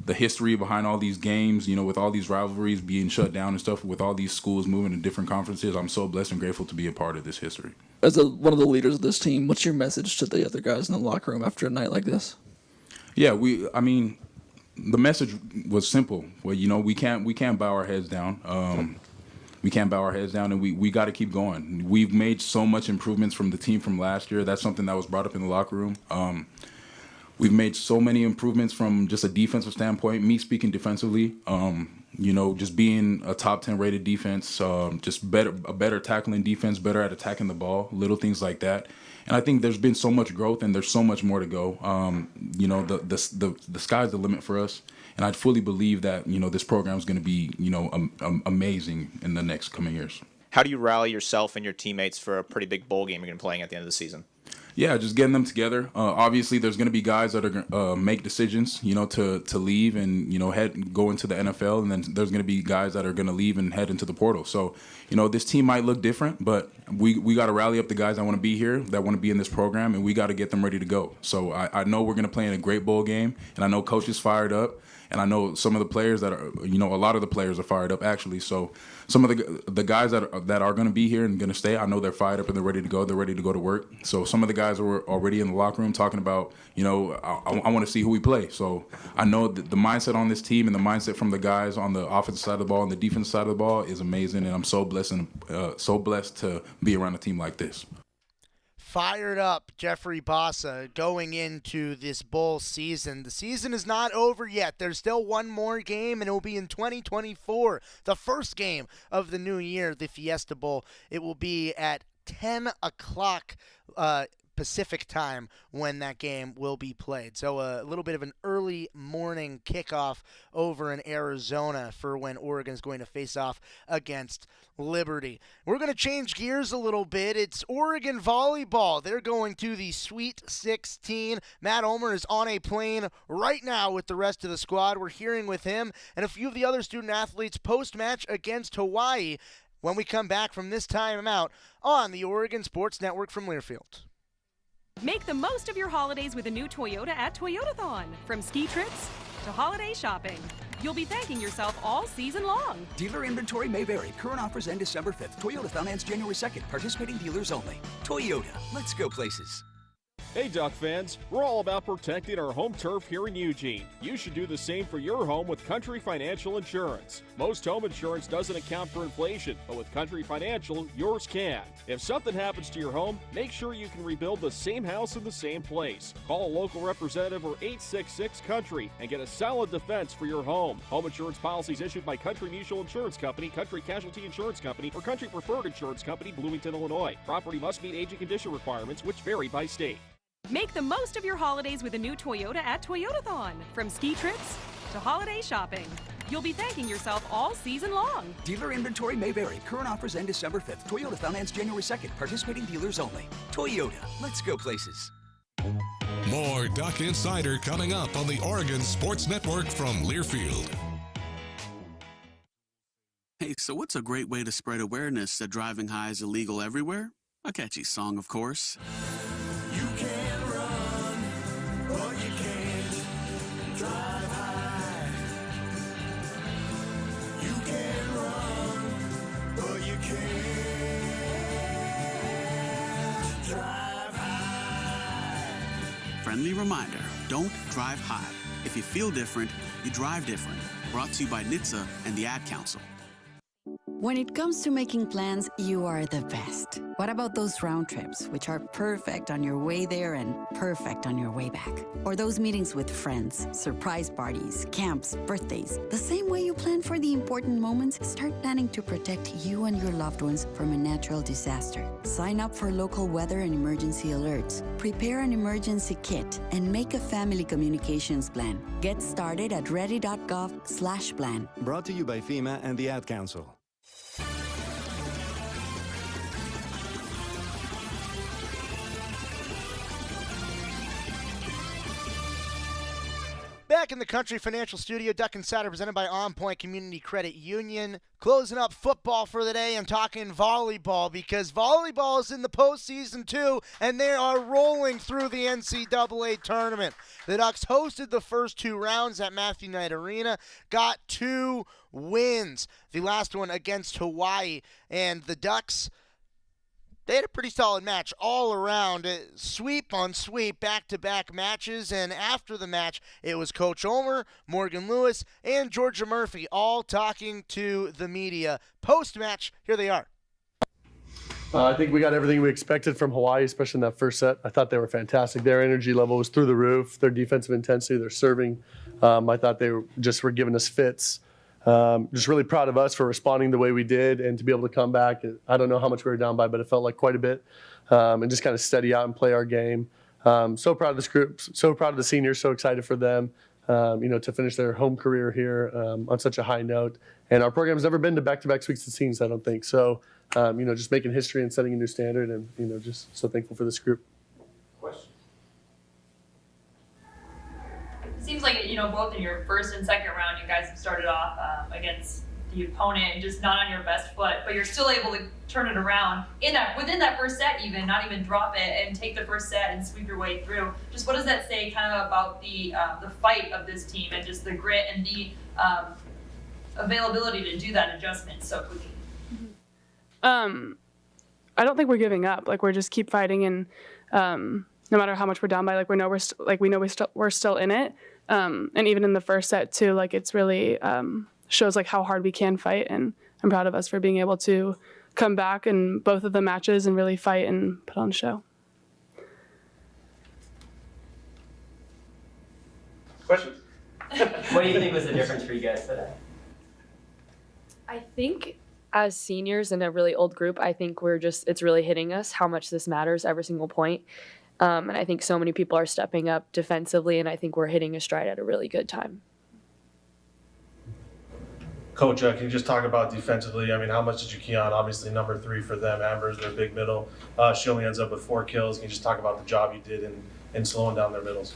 the history behind all these games, with all these rivalries being shut down and stuff, with all these schools moving to different conferences. I'm so blessed and grateful to be a part of this history. As one of the leaders of this team, what's your message to the other guys in the locker room after a night like this? Yeah, the message was simple. Well, we can't bow our heads down. We can't bow our heads down, and we got to keep going. We've made so much improvements from the team from last year. That's something that was brought up in the locker room. we've made so many improvements from just a defensive standpoint. Me speaking defensively, just being a top 10 rated defense, just a better tackling defense, better at attacking the ball, little things like that. And I think there's been so much growth, and there's so much more to go. The sky's the limit for us, and I fully believe that this program is going to be amazing in the next coming years. How do you rally yourself and your teammates for a pretty big bowl game you're going to be playing at the end of the season? Yeah, just getting them together. Obviously, there's going to be guys that are going to make decisions, to leave and, go into the NFL. And then there's going to be guys that are going to leave and head into the portal. So, this team might look different, but we got to rally up the guys that want to be here, that want to be in this program, and we got to get them ready to go. So I know we're going to play in a great bowl game, and I know Coach is fired up. And I know some of the players that are, a lot of the players are fired up, actually. So some of the guys that are going to be here and going to stay, I know they're fired up and they're ready to go. They're ready to go to work. So some of the guys were already in the locker room talking about, I want to see who we play. So I know that the mindset on this team and the mindset from the guys on the offensive side of the ball and the defensive side of the ball is amazing. And I'm so blessed to be around a team like this. Fired up Jeffrey Bosa going into this bowl season. The season is not over yet. There's still one more game, and it will be in 2024. The first game of the new year, the Fiesta Bowl. It will be at 10 o'clock Pacific time when that game will be played. So a little bit of an early morning kickoff over in Arizona for when Oregon's going to face off against Liberty. We're going to change gears a little bit. It's Oregon volleyball. They're going to the Sweet 16. Matt Ulmer is on a plane right now with the rest of the squad. We're hearing with him and a few of the other student athletes post-match against Hawaii when we come back from this timeout on the Oregon Sports Network from Learfield. Make the most of your holidays with a new Toyota at Toyotathon. From ski trips to holiday shopping, you'll be thanking yourself all season long. Dealer inventory may vary. Current offers end December 5th. Toyotathon ends January 2nd. Participating dealers only. Toyota. Let's go places. Hey Duck fans, we're all about protecting our home turf here in Eugene. You should do the same for your home with Country Financial Insurance. Most home insurance doesn't account for inflation, but with Country Financial, yours can. If something happens to your home, make sure you can rebuild the same house in the same place. Call a local representative or 866-COUNTRY and get a solid defense for your home. Home insurance policies issued by Country Mutual Insurance Company, Country Casualty Insurance Company, or Country Preferred Insurance Company, Bloomington, Illinois. Property must meet age and condition requirements, which vary by state. Make the most of your holidays with a new Toyota at Toyotathon. From ski trips to holiday shopping, you'll be thanking yourself all season long. Dealer inventory may vary. Current offers end December 5th. Toyotathon ends January 2nd. Participating dealers only. Toyota. Let's go places. More Duck Insider coming up on the Oregon Sports Network from Learfield. Hey, so what's a great way to spread awareness that driving high is illegal everywhere? A catchy song, of course. You can run, but you can't drive high. You can run, but you can't drive high. Friendly reminder, don't drive high. If you feel different, you drive different. Brought to you by NHTSA and the Ad Council. When it comes to making plans, you are the best. What about those round trips, which are perfect on your way there and perfect on your way back? Or those meetings with friends, surprise parties, camps, birthdays? The same way you plan for the important moments, start planning to protect you and your loved ones from a natural disaster. Sign up for local weather and emergency alerts. Prepare an emergency kit and make a family communications plan. Get started at ready.gov/plan. Brought to you by FEMA and the Ad Council. Back in the Country Financial Studio, Duck Insider presented by OnPoint Community Credit Union. Closing up football for the day and talking volleyball because volleyball is in the postseason too, and they are rolling through the NCAA tournament. The Ducks hosted the first two rounds at Matthew Knight Arena, got 2 wins. The last one against Hawaii, and the Ducks, they had a pretty solid match all around. Sweep on sweep, back-to-back matches. And after the match, it was Coach Ulmer, Morgan Lewis, and Georgia Murphy all talking to the media. Post-match, here they are. I think we got everything we expected from Hawaii, especially in that first set. I thought they were fantastic. Their energy level was through the roof. Their defensive intensity, their serving. I thought they were giving us fits. Just really proud of us for responding the way we did and to be able to come back. I don't know how much we were down by, but it felt like quite a bit. And just kind of steady out and play our game. So proud of this group. So proud of the seniors. So excited for them. To finish their home career here on such a high note. And our program's never been to back-to-back Sweet 16s, I don't think. So, just making history and setting a new standard, and, just so thankful for this group. Question. It seems like, both in your first and second round, you guys have started off against the opponent and just not on your best foot, but you're still able to turn it around within that first set, not even drop it and take the first set and sweep your way through. Just what does that say kind of about the fight of this team and just the grit and the availability to do that adjustment so quickly? I don't think we're giving up. Like, we're just keep fighting, and no matter how much we're down by, like, we know we're still in it. And even in the first set too, like, it's really shows like how hard we can fight, and I'm proud of us for being able to come back in both of the matches and really fight and put on a show. Questions? What do you think was the difference for you guys today? I think as seniors in a really old group, I think it's really hitting us how much this matters every single point. And I think so many people are stepping up defensively, and I think we're hitting a stride at a really good time. Coach, can you just talk about defensively? I mean, how much did you key on? Obviously, number 3 for them, Amber's their big middle. She only ends up with 4 kills. Can you just talk about the job you did in slowing down their middles?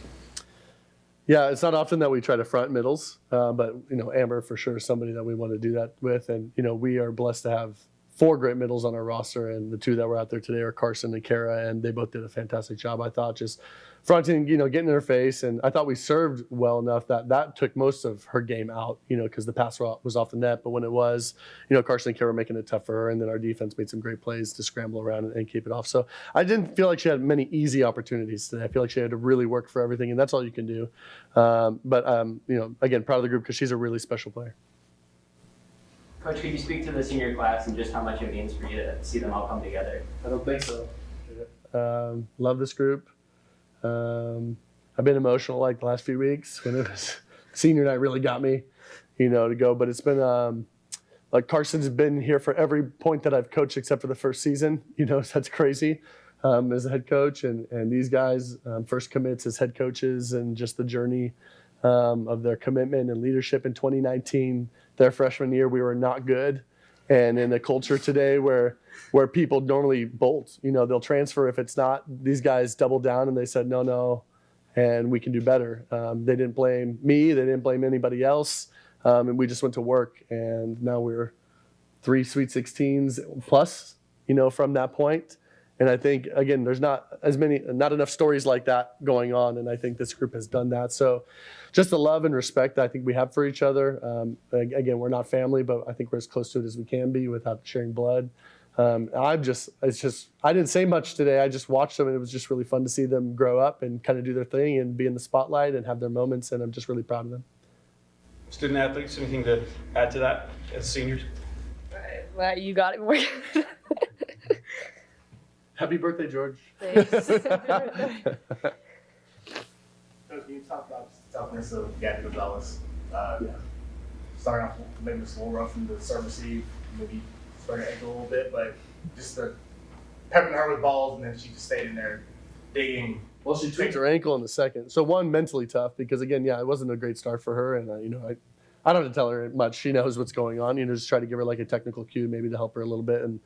Yeah, it's not often that we try to front middles, but, Amber for sure is somebody that we want to do that with. And, we are blessed to have 4 great middles on our roster, and the 2 that were out there today are Carson and Kara, and they both did a fantastic job, I thought, just fronting, getting in her face. And I thought we served well enough that took most of her game out, because the pass was off the net. But when it was, Carson and Kara making it tough for her, and then our defense made some great plays to scramble around and keep it off. So I didn't feel like she had many easy opportunities today. I feel like she had to really work for everything, and that's all you can do. Again, proud of the group because she's a really special player. Coach, could you speak to the senior class and just how much it means for you to see them all come together? I don't think so. Love this group. I've been emotional like the last few weeks when it was senior night really got me, to go. But it's been like Carson's been here for every point that I've coached except for the first season. So that's crazy as a head coach. And these guys, first commits as head coaches, and just the journey of their commitment and leadership in 2019. Their freshman year, we were not good. And in a culture today where people normally bolt, they'll transfer if it's not. These guys doubled down and they said, no, and we can do better. They didn't blame me. They didn't blame anybody else. And we just went to work. And now we're 3 Sweet 16s plus, from that point. And I think, again, there's not enough stories like that going on. And I think this group has done that. So just the love and respect that I think we have for each other. Again, we're not family, but I think we're as close to it as we can be without sharing blood. I didn't say much today. I just watched them, and it was just really fun to see them grow up and kind of do their thing and be in the spotlight and have their moments. And I'm just really proud of them. Student athletes, anything to add to that as seniors? Well, you got it, Morgan. Happy birthday, George. Thanks. Can you talk about the toughness of Gabby Gonzalez? Starting off maybe it's a little rough in the serve receive, maybe sprained her ankle a little bit, but just the peppering her with balls, and then she just stayed in there digging. Well, she tweaked her ankle in the second. So one, mentally tough because, again, it wasn't a great start for her. And, I don't have to tell her much. She knows what's going on. Just try to give her like a technical cue maybe to help her a little bit. And,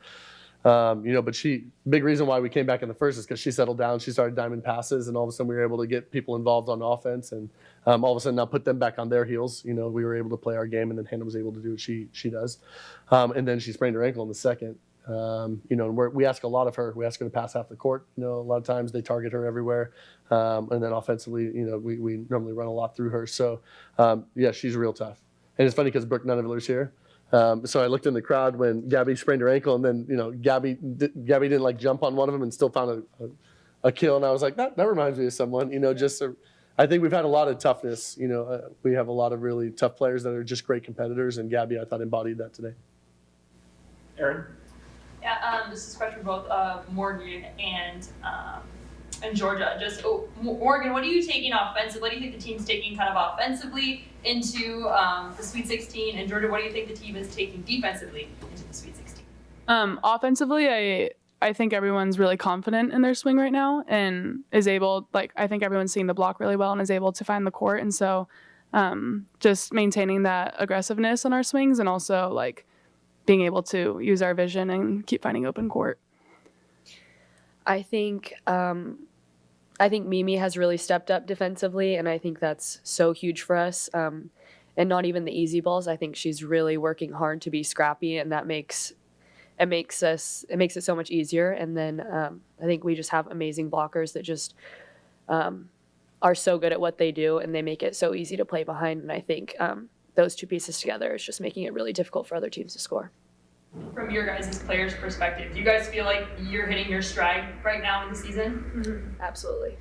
but big reason why we came back in the first is because she settled down. She started diamond passes, and all of a sudden we were able to get people involved on offense, and all of a sudden now put them back on their heels. We were able to play our game, and then Hannah was able to do what she does. And then she sprained her ankle in the second. And we ask a lot of her. We ask her to pass half the court. A lot of times they target her everywhere. And then offensively, we normally run a lot through her. So, she's real tough. And it's funny because Brooke Nunneviller's here. So I looked in the crowd when Gabby sprained her ankle, and then, Gabby didn't like jump on one of them and still found a kill. And I was like, that reminds me of someone, I think we've had a lot of toughness. We have a lot of really tough players that are just great competitors, and Gabby, I thought, embodied that today. Aaron? Yeah, this is a question for both Morgan and Georgia. Morgan, what are you taking offensively? What do you think the team's taking kind of offensively into the Sweet 16? And Georgia, what do you think the team is taking defensively into the Sweet 16? Offensively, I think everyone's really confident in their swing right now and is able, I think everyone's seeing the block really well and is able to find the court. And so just maintaining that aggressiveness on our swings and also being able to use our vision and keep finding open court. I think Mimi has really stepped up defensively, and I think that's so huge for us. And not even the easy balls. I think she's really working hard to be scrappy, and that makes it so much easier. And then I think we just have amazing blockers that just are so good at what they do, and they make it so easy to play behind. And I think those two pieces together is just making it really difficult for other teams to score. From your guys' players' perspective, do you guys feel like you're hitting your stride right now in the season? Mm-hmm. Absolutely.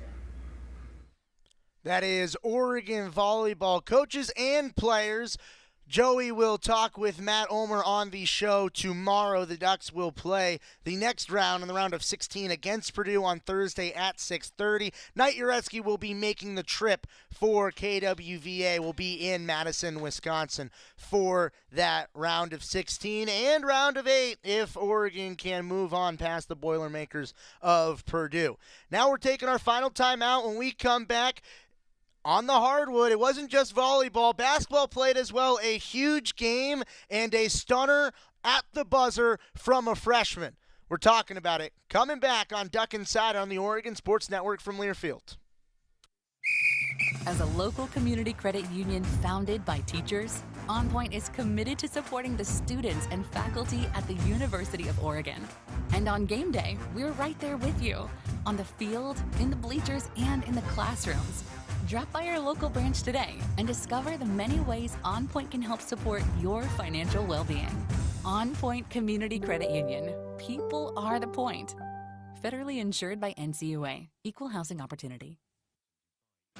That is Oregon volleyball coaches and players. Joey will talk with Matt Ulmer on the show tomorrow. The Ducks will play the next round in the round of 16 against Purdue on Thursday at 6:30. Knight Uretzky will be making the trip for KWVA. Will be in Madison, Wisconsin for that round of 16 and round of 8 if Oregon can move on past the Boilermakers of Purdue. Now we're taking our final timeout. When we come back, on the hardwood, it wasn't just volleyball. Basketball played as well. A huge game and a stunner at the buzzer from a freshman. We're talking about it coming back on Duck Insider on the Oregon Sports Network from Learfield. As a local community credit union founded by teachers, OnPoint is committed to supporting the students and faculty at the University of Oregon. And on game day, we're right there with you, on the field, in the bleachers, and in the classrooms. Drop by our local branch today and discover the many ways OnPoint can help support your financial well-being. OnPoint Community Credit Union. People are the point. Federally insured by NCUA. Equal housing opportunity.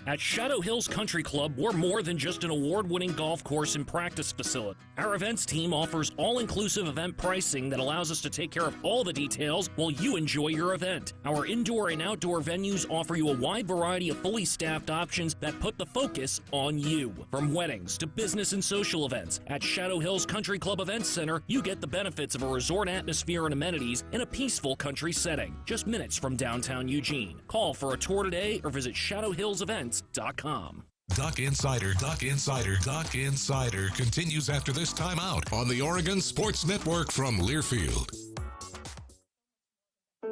At Shadow Hills Country Club, we're more than just an award-winning golf course and practice facility. Our events team offers all-inclusive event pricing that allows us to take care of all the details while you enjoy your event. Our indoor and outdoor venues offer you a wide variety of fully staffed options that put the focus on you. From weddings to business and social events, at Shadow Hills Country Club Events Center, you get the benefits of a resort atmosphere and amenities in a peaceful country setting, just minutes from downtown Eugene. Call for a tour today or visit shadowhillsevents.com. Duck Insider continues after this timeout on the Oregon Sports Network from Learfield.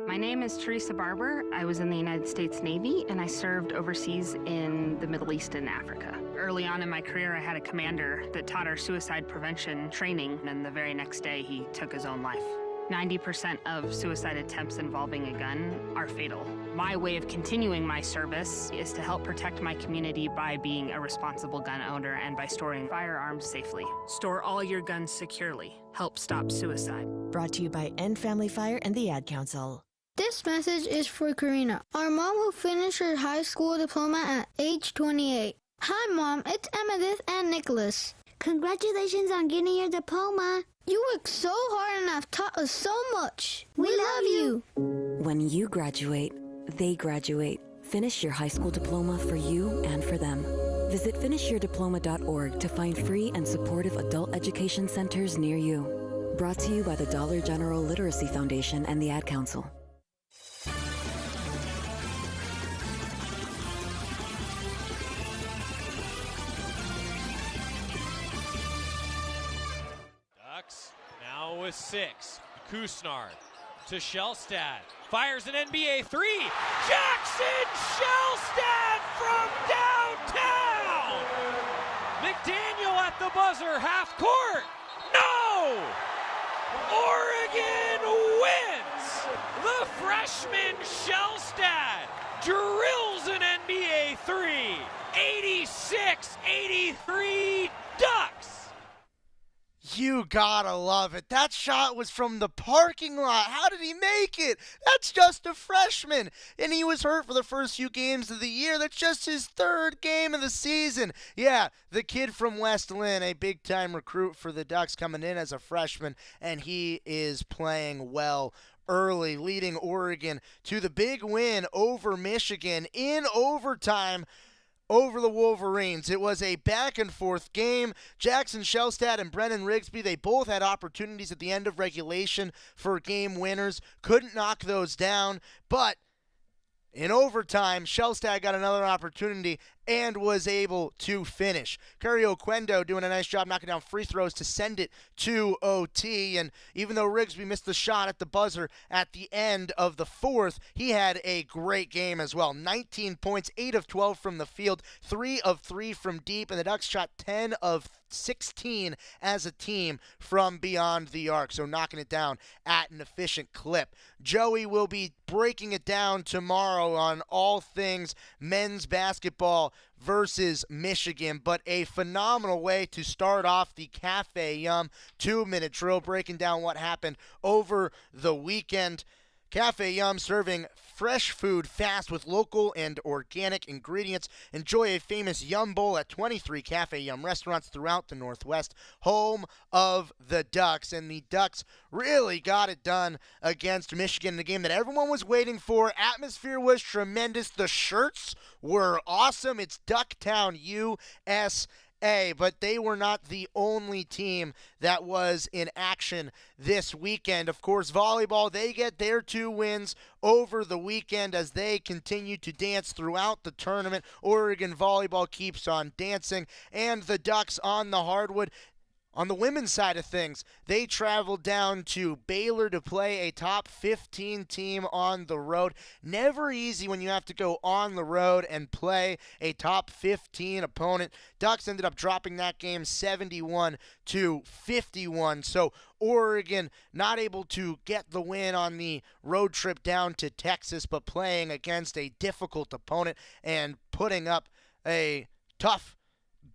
My name is Teresa Barber. I was in the United States Navy, and I served overseas in the Middle East and Africa. Early on in my career, I had a commander that taught our suicide prevention training, and the very next day, he took his own life. 90% of suicide attempts involving a gun are fatal. My way of continuing my service is to help protect my community by being a responsible gun owner and by storing firearms safely. Store all your guns securely. Help stop suicide. Brought to you by End Family Fire and the Ad Council. This message is for Karina, our mom who finished her high school diploma at age 28. Hi, Mom. It's Amethyst and Nicholas. Congratulations on getting your diploma. You worked so hard and have taught us so much. We love you. When you graduate, they graduate. Finish your high school diploma for you and for them. Visit finishyourdiploma.org to find free and supportive adult education centers near you. Brought to you by the Dollar General Literacy Foundation and the Ad Council. Ducks now with 6. Kusnard to Shellstad. Fires an NBA three. Jackson Shellstad from downtown! McDaniel at the buzzer, half court. No! Oregon wins! The freshman Shellstad drills an NBA three. 86-83 Ducks! You gotta love it. That shot was from the parking lot. How did he make it? That's just a freshman. And he was hurt for the first few games of the year. That's just his third game of the season. Yeah, the kid from West Lynn, a big-time recruit for the Ducks coming in as a freshman, and he is playing well early, leading Oregon to the big win over Michigan in overtime over the Wolverines. It was a back-and-forth game. Jackson Shellstad and Brennan Rigsby, they both had opportunities at the end of regulation for game winners. Couldn't knock those down, but in overtime, Shellstad got another opportunity and was able to finish. Curry Oquendo doing a nice job knocking down free throws to send it to OT. And even though Rigsby missed the shot at the buzzer at the end of the fourth, he had a great game as well. 19 points, 8 of 12 from the field, 3 of 3 from deep, and the Ducks shot 10 of 16 as a team from beyond the arc, so knocking it down at an efficient clip. Joey will be breaking it down tomorrow on all things men's basketball versus Michigan, but a phenomenal way to start off the Cafe Yum 2-minute drill, breaking down what happened over the weekend. Cafe Yum, serving fresh food fast with local and organic ingredients. Enjoy a famous Yum Bowl at 23 Cafe Yum restaurants throughout the Northwest, home of the Ducks. And the Ducks really got it done against Michigan in a game that everyone was waiting for. Atmosphere was tremendous. The shirts were awesome. It's Ducktown, USA. But they were not the only team that was in action this weekend. Of course, volleyball, they get their 2 wins over the weekend as they continue to dance throughout the tournament. Oregon volleyball keeps on dancing, and the Ducks on the hardwood. On the women's side of things, they traveled down to Baylor to play a top 15 team on the road. Never easy when you have to go on the road and play a top 15 opponent. Ducks ended up dropping that game 71-51. So Oregon not able to get the win on the road trip down to Texas, but playing against a difficult opponent and putting up a tough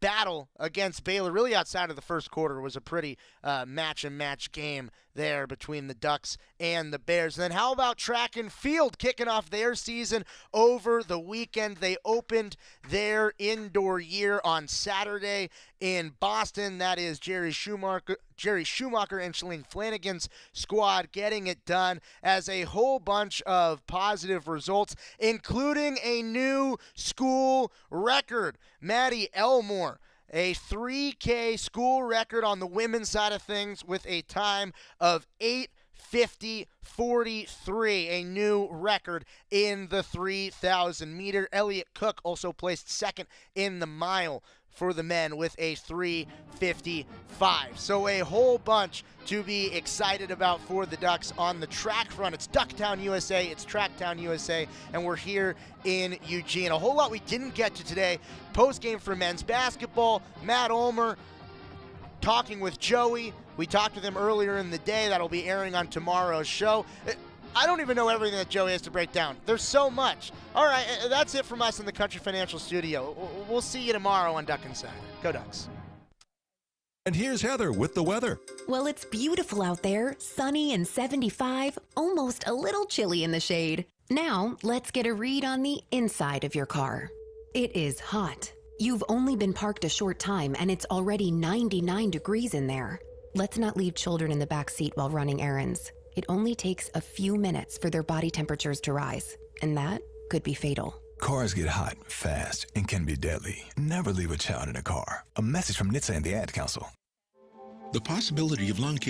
battle against Baylor. Really outside of the first quarter was a pretty match-and-match game there between the Ducks and the Bears. And then how about track and field kicking off their season over the weekend? They opened their indoor year on Saturday in Boston. That is Jerry Schumacher and Shalene Flanagan's squad getting it done, as a whole bunch of positive results, including a new school record. Maddie Elmore, a 3K school record on the women's side of things with a time of 8:50:43, a new record in the 3,000 meter. Elliot Cook also placed second in the mile for the men with a 3:55. So a whole bunch to be excited about for the Ducks on the track front. It's Ducktown, USA. It's Tracktown, USA. And we're here in Eugene. A whole lot we didn't get to today. Post-game for men's basketball. Matt Ulmer talking with Joey. We talked with him earlier in the day. That'll be airing on tomorrow's show. I don't even know everything that Joey has to break down. There's so much. All right, that's it from us in the Country Financial Studio. We'll see you tomorrow on Duck Insider. Go Ducks. And here's Heather with the weather. Well, it's beautiful out there, sunny and 75, almost a little chilly in the shade. Now, let's get a read on the inside of your car. It is hot. You've only been parked a short time and it's already 99 degrees in there. Let's not leave children in the back seat while running errands. It only takes a few minutes for their body temperatures to rise, and that could be fatal. Cars get hot, fast, and can be deadly. Never leave a child in a car. A message from NHTSA and the Ad Council. The possibility of lung cancer